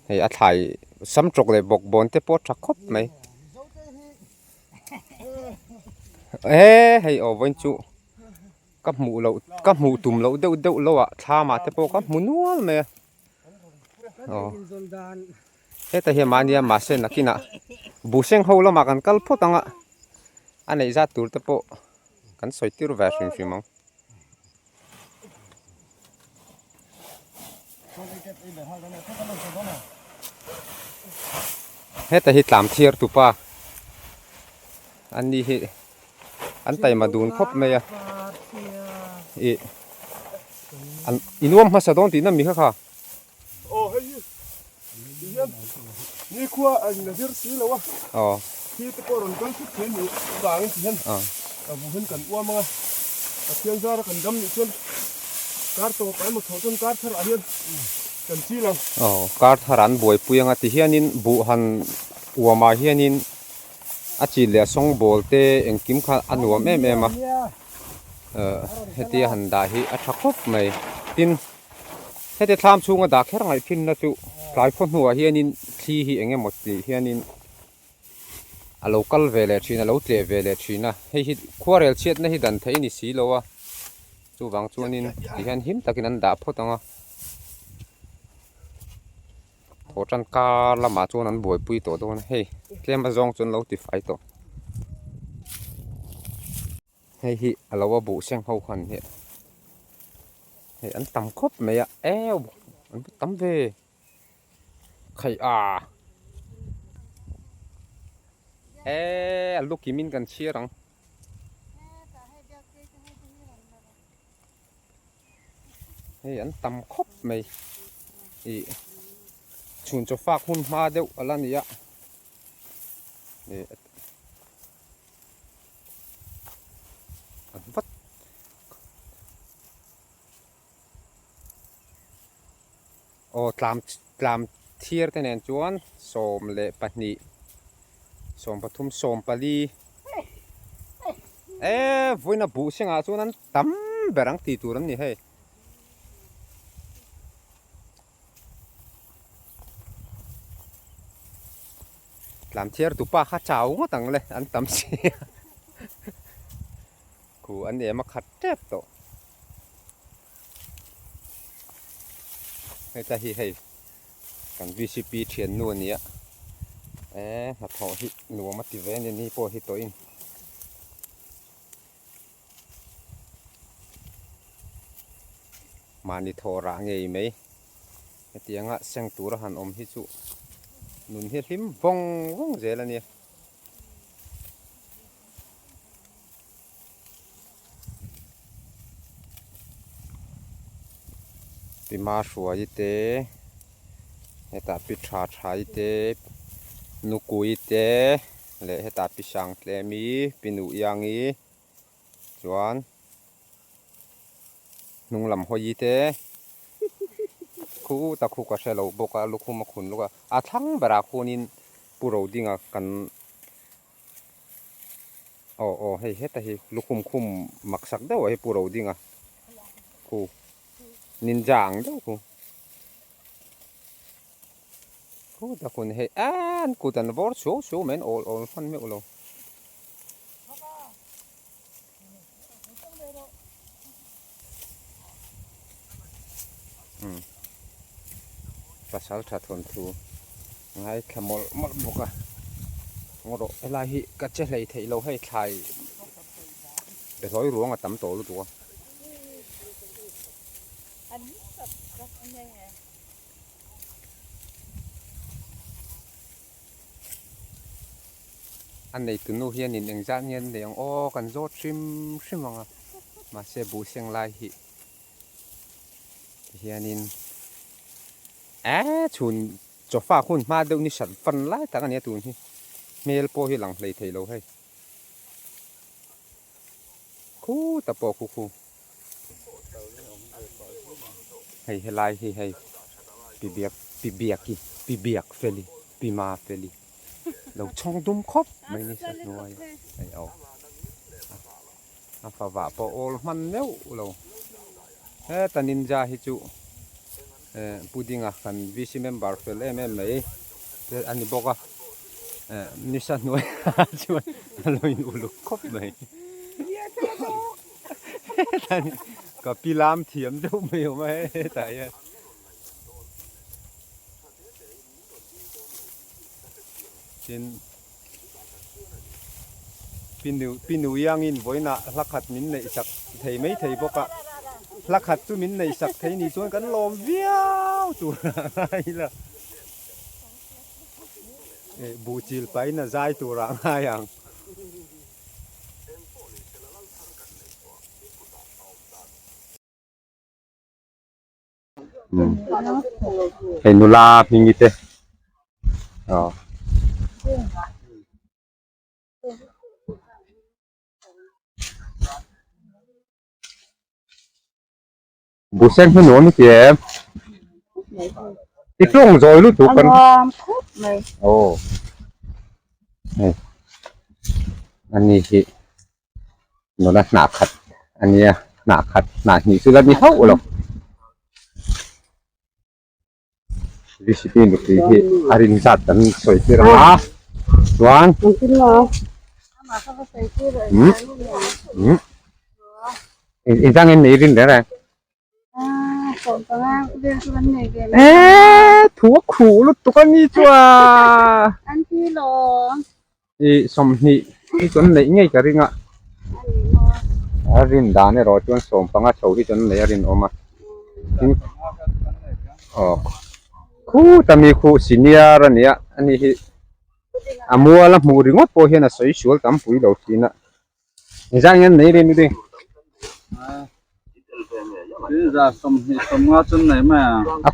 ให้ถ่ายซ้ำจกเลยบกบนเตปอดชักคบไหมให้เอาไว้จุกับหมูเรากับหมูตุ่มเราเดาเราอะชามาแต่พอกับหมูนัวไหมแต่เฮียมาเนี่ยมาเส้นนักกินอะบุเซงเขาเรามากันกัลพอตังอะอันไหนจะตูแต่พอกันสวยที่รูแวร์ชิมมั้งแต่ที่ตามเทียร์ตุป้าอันนี้อันไตมาดูนครบไหมอะอินวมมาสะดอนตีนั่นมีค่ะโอ้เฮ้ยนี่ขั้วอันนี้เรื่องสีแล้ววะที่ตะโกนกันทุกเช้าอยู่บางทีนั่นบุหันกันอ้วนมั้งเพียงจะกันดำอยู่ส่วนการตัวไปหมดทั้งการทลายกันสีแล้วการทารันบวยปุยงติเฮียนินบุหันอ้วนมาเฮียนินอาชีพเลี้ยงส่งบอลเตะเอ็งกิมขันอันวัวแม่มา heti han da hi a thakop mai tin heti tham chunga da kher ngai phin na chu lai phon huwa hianin thi hi enge moti hianin a local vele thina lo tle vele thina hei hi khuarel chet na hi dan thei ni si lowa chu wang chuanin ti hian him takin an da photanga than ka lama chuan an boi pui to don hei tlem a zong chun lo ti fai to hei hi alowa bu seng ho khan he hei an tam khop me ya ew an tam ve khai luki min kan chirang hei an tam khop me i chun cho fak hun ma deuh alania vắt làm thier thế này chuan som lệ pani som pathum som pali vui na bu singa chuan an tam berang ti turan ni he làm thier tu pa kha chau ngo tang le an tam si ku an e ma khat tep to hei ta hi hei kan VCP thian nu ania na tho hi nu ma ti ve ni po hi to in mani tho ra ngei mai tianga seng tur han om hi chu nun hi him vong vong zel ania pi ma shua ite heta pi tha tha ite nu ku ite le heta pi sang tle mi pi nu yangi chuan nung lam hoi ite khu ta khu ka shelo boka lukhu ma khun luka a thang bara khunin puro dinga kan hei heta hi lukhum khum maksak deuh hi puro dinga khu ninjang deuh khu ta kun hei an kutan vor show men all fan me ulo pasal tha thon thu ngai khamol mal boka ngoro elai hi ka che hlei thei lo hei thlai be thoi ruang a tam to lu tu anh này từ nô hiền nhìn ra nhân để ông cần rốt sim sim vào mà xe bù xem lại hiền nhìn chun cho pha khuôn mà đâu ni sản phân lại ta cái này tụi hi mail po hi lằng lấy thấy lâu hay khu tập po khu hay lại hay pi biak feli pi ma feli lâu trong đum khóc mấy ni sát nuôi ai pha vạ po all man neu lâu ta ninja hi chu pudding a kan VC member fel mấy anh boka ni sát nuôi chu loin ulu khóc mấy ka pilam thiam deuh mai mai tại trên pinu yang in voina lakhat min nei sak thei mai thei boka lakhat tu min nei sak thei ni chuan kan lom viau tu ai la bu chil pai na zai tu ra ngai ang hei nula pingite bố sen hơi nổi kìa cái chuông rồi lúc tụi con ồ này anh này chị nó đã nạp khát อันนี้หนาขัดหนาหีสุดแล้วมีเท่าหรอกวิสิปีนุกที่อารินจัดกันสวยที่ร้านวางอินจังเงินนี่รินได้ไรถั่วขู่ลุตุกันนี่จ้าอันที่หลงสมนี่จนไหนไงกันริงอ่ะอารินดานเนี่ยรอจนสมฟังอ่ะโชว์ที่จนไหนอารินออกมาอ๋อคู่แต่มีคู่ซีเนียร์เนี่ยอันนี้อามัวละมูริงว่าพอเห็นอ่ะสวยสวยตามปุ๋ยดอกจีน่ะนี่จังเงินนี่เรียนดูดินี่จะสมงาจนไหนมา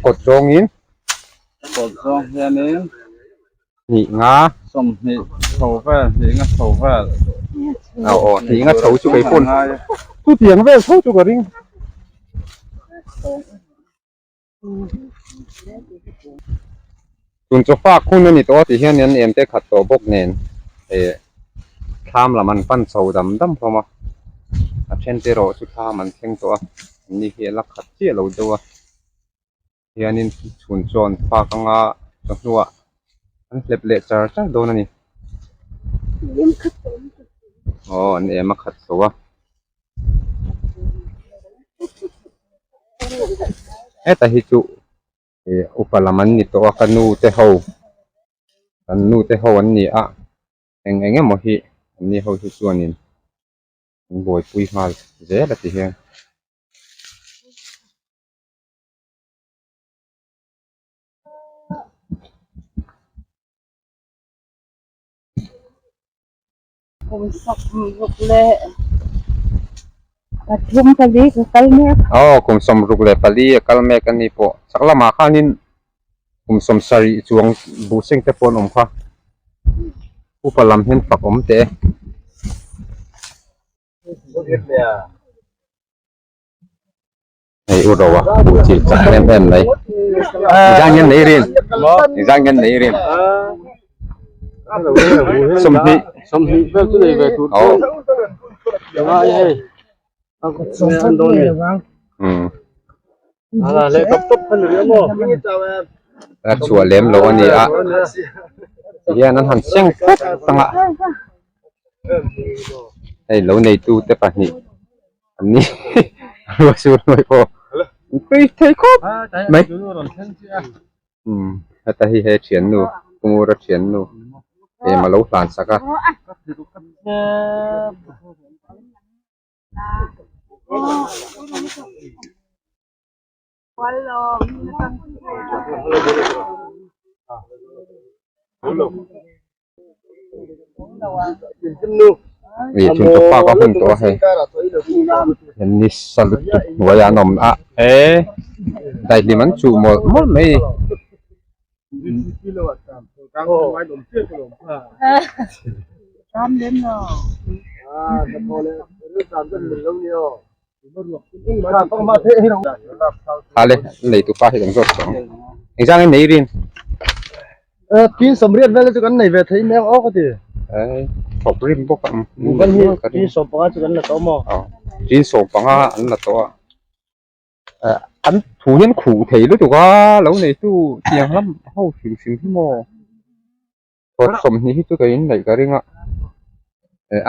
ก ดจงอินกดซองแค่นี้นี่งาสมนี่โถแฟ้นี่งั้นโถแฟ้เอาอ๋อนี่งาโถจุกไอ้ปุ่นทุเตียงเว้ยโถจุกกระริงจุนจะฝากคุณนี่ตัวที่เห็นเนี่ยเอ็มจะขัดตัวบกเนนข้ามละมันปั้นโซดำดำพอมาเช่นเจโรสุดท้ามันเข่งตัวนี่เฮียลักขัดเจี๊ยเราตัวเฮียนี่ชุนชนฝากงาจังหัวอันเล็บๆจ้าโดนนี่อ๋อนี่มาขัดตัวแต่ฮิจุอุปลมันนี่ตัวกันนูเตหกันนูเตหอันนี้อ่ะเองเงี้ยมั้งฮีอันนี้เขาฮิส่วนนี้บอยปุยมาเจ๊ละทีเฮียผมสักลุกเลยปัดทุ่มกะลีกับไก่แม่อ๋อคุมสมรุกเลยปลีกัลเมกันนี่พอสักละมาข้านินคุมสมสรีจวงบูเซงเตปนอมค่ะอุปลำเห็นฝักอมเตะไอ้อุดวะบูจิจักเล่นเป็นเลยจังเงินไหนเรียนจังเงินไหนเรียนสมนิเพื่อตัวเองไปทุกคนเดี๋ยวว่าไอ้สมพันธ์โดนอะไรเลยกับตุ๊บพันเรื่องมั้งแล้วชัวเล็มโลนี่อ่ะเฮียนั้นหันเสียงปุ๊บตั้งละไอ้โลในตู้แต่ปะนี่อันนี้รัวสุดเลยพอไปเทคบไหมแต่ที่เขียนนูกูมูรเขียนนูมาเล่าหลานสักอ่ะนี่ชุนตัวป้าก็หุ่นตัวให้ยันนิสลุตุวายานอมอ่ะได้ดิมันจูหมดไม่ตามเด่นเนาะอะไรเลยตัวป้าให้ต้องจดสองอีกอย่างไหนเรียนกินสำเร็จแล้วจะกันไหนเวทีแมวออกก็ดีขอบริมพวกมันมีกินสมปังจะกันละตัวมั้งกินสมปังอันละตัวอันถูเห็นขู่เถียรู้ตัวว่าแล้วในตู้เตียงล้ำเข้าสิ่งที่มอพอสมนี้ที่ตัวกันไหนก็เรื่องอ่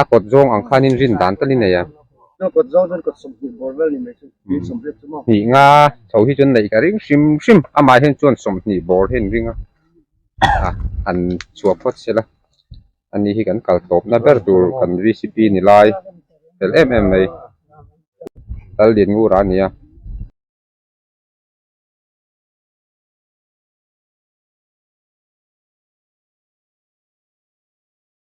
ะกดจงอังคานินรินดันตันนี่เนี่ยกดจงจนกดสมบูรณ์บอลเวลนี่ไม่ใช่กินสมเร็จใช่ไหมนี่งาเท่าที่จนไหนก็เรื่องชิมอ่ะมาเห็นจนสมนี่บอลเห็นเรื่องอันชัวพอดเสียละอันนี้ที่กันเก่าตบนะเบอร์ดูกันวิสิปีนี่ไลเป็นเอ็มเลยตลเดียนงูร้านเนี่ย